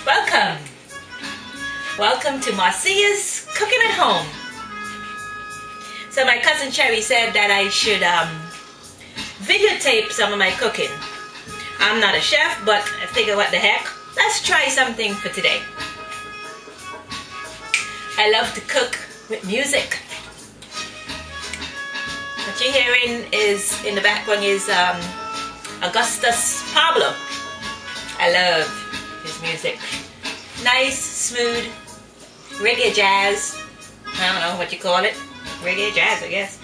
Welcome! Welcome to Marcia's Cooking at Home. So my cousin Cherry said that I should videotape some of my cooking. I'm not a chef, but I figure what the heck, let's try something for today. I love to cook with music. What you're hearing is, in the background is Augustus Pablo. I love his music. Nice, smooth, reggae jazz. I don't know what you call it. Reggae jazz, I guess.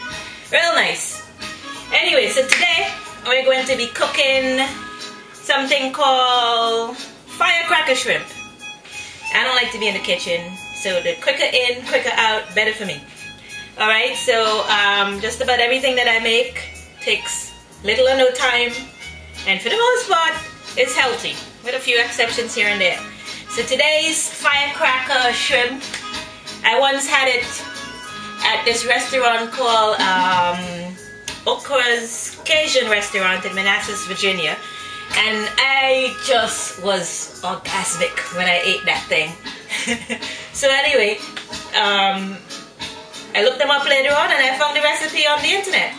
Real nice. Anyway, so today we're going to be cooking something called firecracker shrimp. I don't like to be in the kitchen, so the quicker in, quicker out, better for me. Alright, so just about everything that I make takes little or no time, and for the most part, it's healthy, with a few exceptions here and there. So today's firecracker shrimp, I once had it at this restaurant called Okra's Cajun restaurant in Manassas, Virginia, and I just was orgasmic when I ate that thing. So anyway, I looked them up later on and I found the recipe on the internet.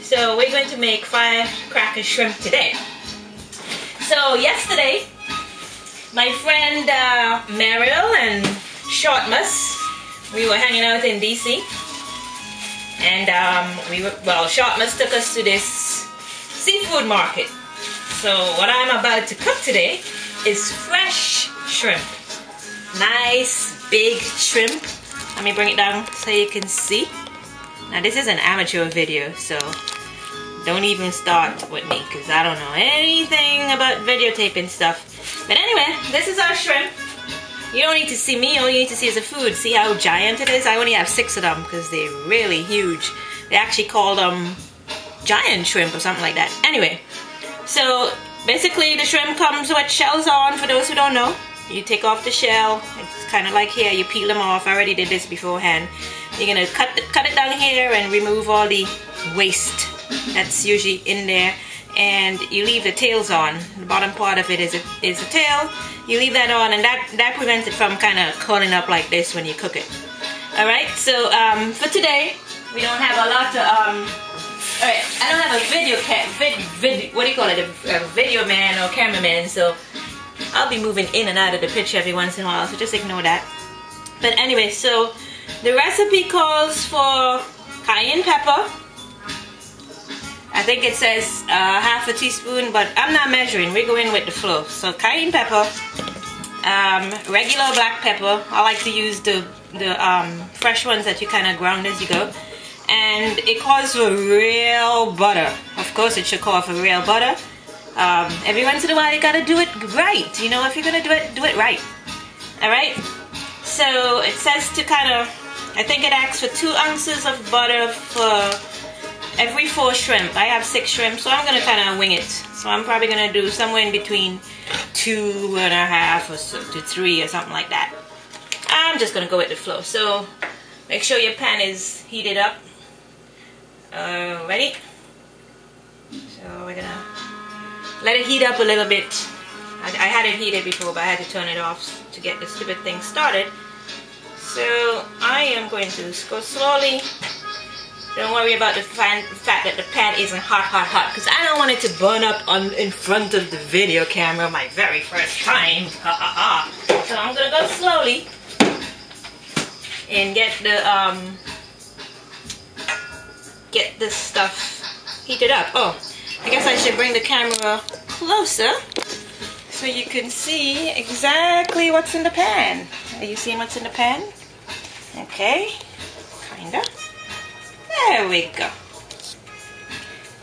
So we're going to make firecracker shrimp today. So yesterday, my friend Mariel and Shortmus, we were hanging out in DC, and Shortmus took us to this seafood market. So what I'm about to cook today is fresh shrimp. Nice big shrimp. Let me bring it down so you can see. Now this is an amateur video, so don't even start with me because I don't know anything about videotaping stuff. But anyway, this is our shrimp. You don't need to see me, all you need to see is the food. See how giant it is? I only have 6 of them because they're really huge. They actually call them giant shrimp or something like that. Anyway, so basically the shrimp comes with shells on, for those who don't know. You take off the shell. It's kind of like here, you peel them off. I already did this beforehand. You're gonna cut it down here and remove all the waste that's usually in there, and you leave the tails on. The bottom part of it is the tail. You leave that on, and that prevents it from kind of curling up like this when you cook it. All right. So for today, we don't have a lot to all right, I don't have a video man or cameraman, so I'll be moving in and out of the picture every once in a while, so just ignore that. But anyway, so the recipe calls for cayenne pepper. I think it says half a teaspoon, but I'm not measuring. We're going with the flow. So cayenne pepper, regular black pepper. I like to use the fresh ones that you kind of ground as you go. And it calls for real butter. Of course, it should call for real butter. Every once in a while you gotta do it right. You know, if you're gonna do it right. Alright? So it says to kind of, I think it asks for 2 ounces of butter for every 4 shrimp. I have 6 shrimp, so I'm gonna kind of wing it. So I'm probably gonna do somewhere in between 2.5 or to 3 or something like that. I'm just gonna go with the flow. So make sure your pan is heated up. Ready? So we're gonna let it heat up a little bit. I had it heated before, but I had to turn it off to get the stupid thing started. So I am going to go slowly. Don't worry about the fact that the pan isn't hot, because I don't want it to burn up in front of the video camera my very first time. So I'm gonna go slowly and get this stuff heated up. Oh, I guess I should bring the camera closer so you can see exactly what's in the pan. Are you seeing what's in the pan? Okay, kinda. There we go.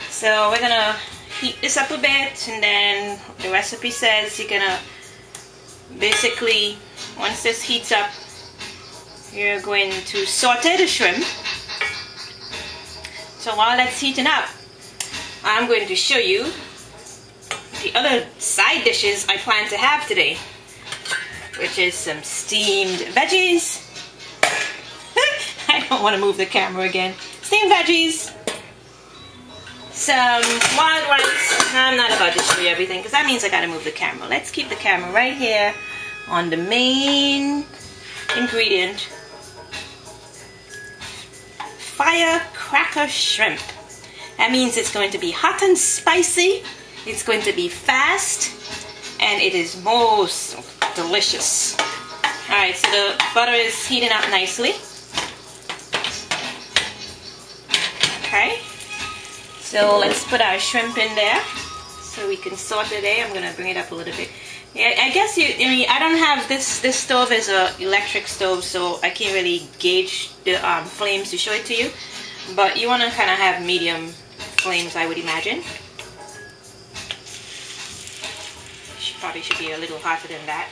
So we're gonna heat this up a bit, and then the recipe says you're gonna basically, once this heats up, you're going to saute the shrimp. So while that's heating up, I'm going to show you the other side dishes I plan to have today, which is some steamed veggies. I don't want to move the camera again. Steamed veggies, some wild rice. I'm not about to show you everything because that means I gotta move the camera. Let's keep the camera right here on the main ingredient, Firecracker shrimp. That means it's going to be hot and spicy, it's going to be fast, and it is most delicious. Alright, so the butter is heating up nicely. Okay, so let's put our shrimp in there so we can saute it. I'm going to bring it up a little bit. Yeah, I guess I don't have this stove is an electric stove, so I can't really gauge the flames to show it to you. But you want to kind of have medium flames, I would imagine. Probably should be a little hotter than that.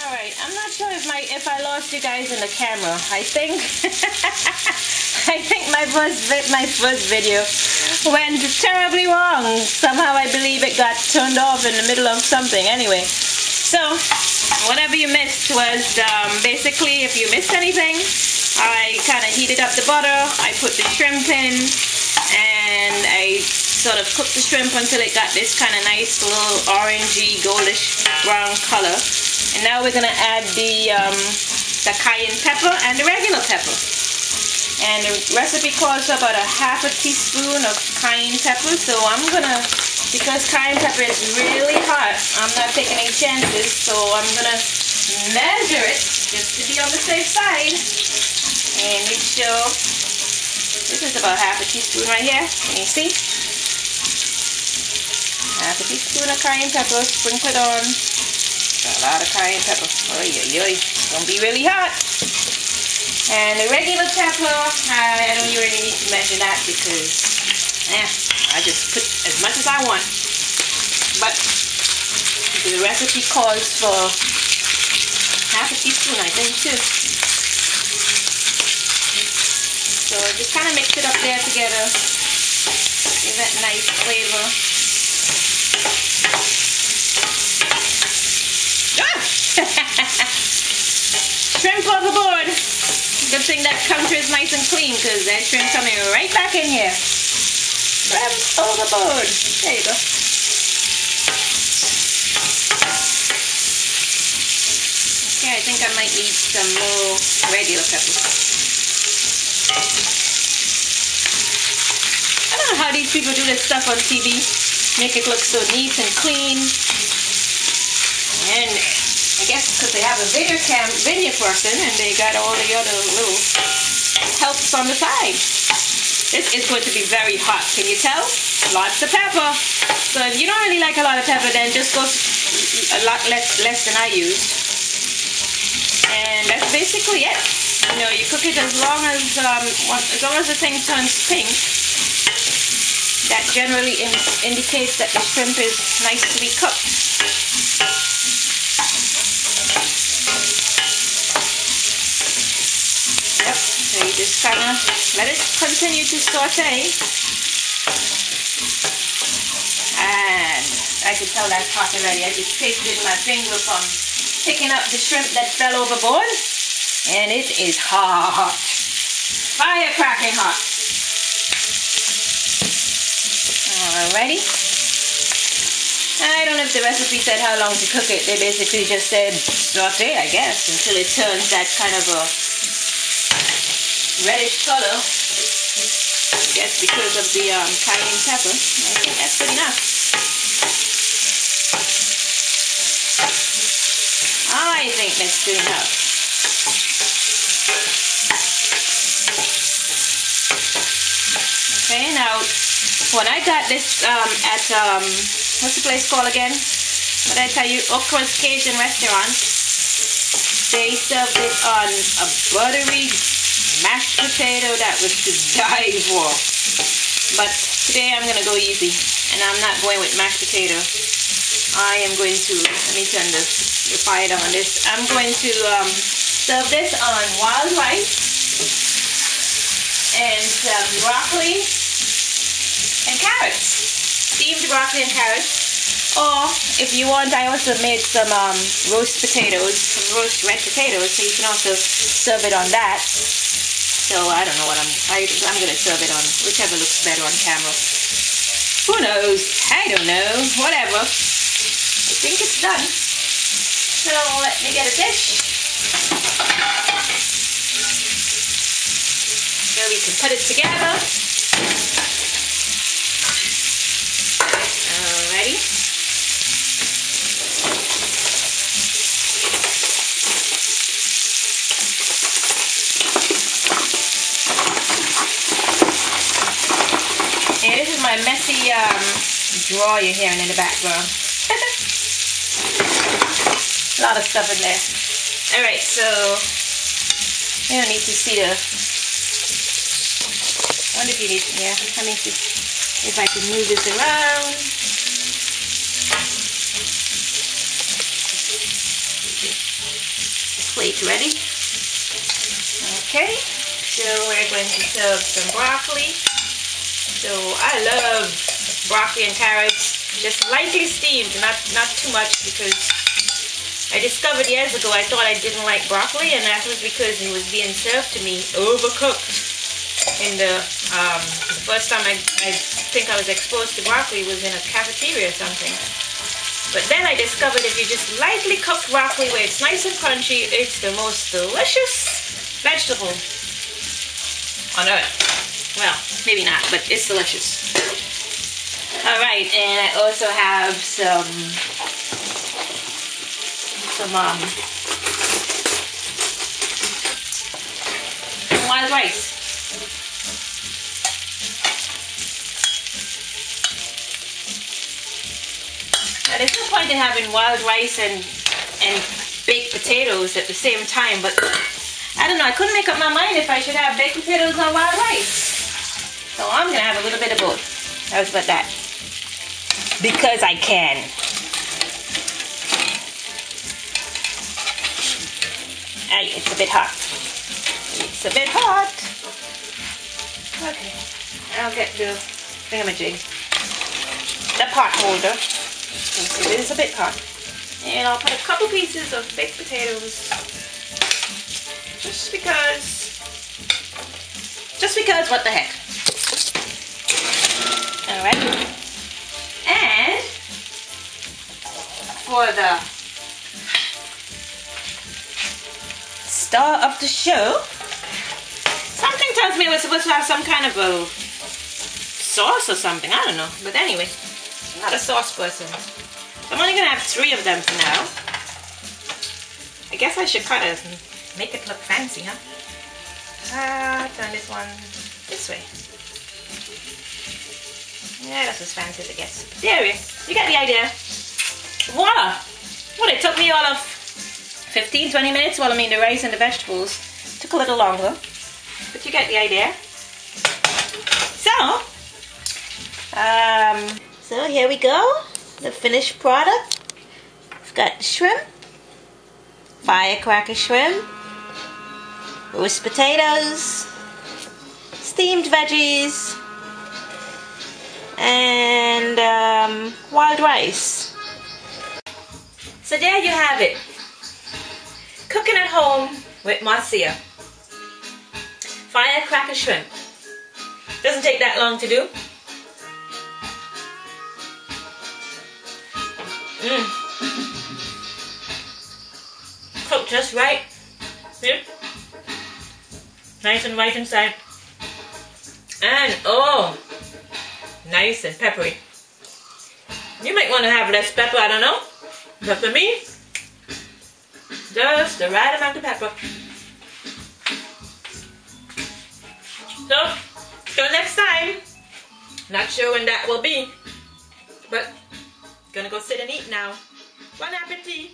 Alright, I'm not sure if I lost you guys in the camera. I think I think my first video went terribly wrong. Somehow I believe it got turned off in the middle of something. Anyway, so whatever you missed was basically, if you missed anything, I kind of heated up the butter, I put the shrimp in, and I sort of cooked the shrimp until it got this kind of nice little orangey goldish brown color. And now we're going to add the cayenne pepper and the regular pepper. And the recipe calls for about a half a teaspoon of cayenne pepper. So I'm going to, because cayenne pepper is really hot, I'm not taking any chances. So I'm going to measure it just to be on the safe side. And make sure, this is about half a teaspoon right here. Can you see? Half a teaspoon of cayenne pepper, sprinkle it on. A lot of cayenne pepper. Oy, oy, oy. It's going to be really hot. And the regular pepper, I don't really need to measure that because I just put as much as I want. But the recipe calls for half a teaspoon, I think, too. So just kind of mix it up there together. Give that nice flavor. Shrimp overboard. Good thing that counter is nice and clean because that shrimp coming right back in here. Shrimp overboard. There you go. Okay, I think I might need some more regular pepper. I don't know how these people do this stuff on TV. Make it look so neat and clean. And I guess because they have a video person and they got all the other little helps on the side. This is going to be very hot. Can you tell? Lots of pepper. So if you don't really like a lot of pepper, then just go a lot less than I used. And that's basically it. You know, you cook it as long as the thing turns pink. That generally indicates that the shrimp is nicely cooked. Yep, so you just kind of let it continue to saute. And I can tell that's hot already. I just tasted my finger from picking up the shrimp that fell overboard. And it is hot. Firecracking hot. Alrighty. I don't know if the recipe said how long to cook it. They basically just said saute, I guess, until it turns that kind of a reddish color. I guess because of the cayenne pepper. I think that's good enough. I think that's good enough. Okay, now when I got this at what's the place called again? What did I tell you? Okra's Cajun restaurant. They served it on a buttery mashed potato that was to die for. But today I'm gonna go easy, and I'm not going with mashed potato. I am going to, let me turn the fire down on this. I'm going to serve this on wild rice and some broccoli and carrots. Steamed broccoli and carrots. Or if you want, I also made some roast potatoes, some roast red potatoes, so you can also serve it on that. So I don't know what I'm gonna serve it on whichever looks better on camera. Who knows? I don't know. Whatever. I think it's done. So let me get a dish. So we can put it together. Alrighty. And this is my messy drawer you're hearing in the background. A lot of stuff in there. Alright, so you don't need to see the... I wonder if you need... Yeah, let me see if I can move this around. Plate ready. Okay, so we're going to serve some broccoli. So I love broccoli and carrots, just lightly steamed, not too much, because I discovered years ago I thought I didn't like broccoli, and that was because it was being served to me overcooked. In the first time I think I was exposed to broccoli was in a cafeteria or something. But then I discovered if you just lightly cook broccoli where it's nice and crunchy, it's the most delicious vegetable on earth. Well, maybe not, but it's delicious. Alright, and I also have some wild rice. Now, there's no point in having wild rice and baked potatoes at the same time, but I don't know, I couldn't make up my mind if I should have baked potatoes or wild rice. So I'm gonna have a little bit of both. How's about that? Because I can. Ay, it's a bit hot. It's a bit hot. Okay, I'll get the thingamajig. The pot holder. It is a bit hot. And I'll put a couple pieces of baked potatoes. Just because, what the heck. Alright. And for the star of the show, something tells me we're supposed to have some kind of a sauce or something. I don't know. But anyway, I'm not a sauce person. I'm only going to have 3 of them for now. I guess I should kind of make it look fancy, huh? Turn this one this way. Yeah, that's as fancy as it gets. There we go. You get the idea. Voila! Well, it took me all of 15-20 minutes while I made the rice and the vegetables. Took a little longer, but you get the idea. So here we go. The finished product. We've got the shrimp, firecracker shrimp, roast potatoes, steamed veggies, and wild rice. So there you have it. Cooking at home with Marcia. Firecracker shrimp. Doesn't take that long to do. Cooked just right. See? Nice and right inside. And oh, nice and peppery. You might want to have less pepper, I don't know. But for me, just the right amount of pepper. So, till next time. Not sure when that will be. But, gonna go sit and eat now. Bon appetit.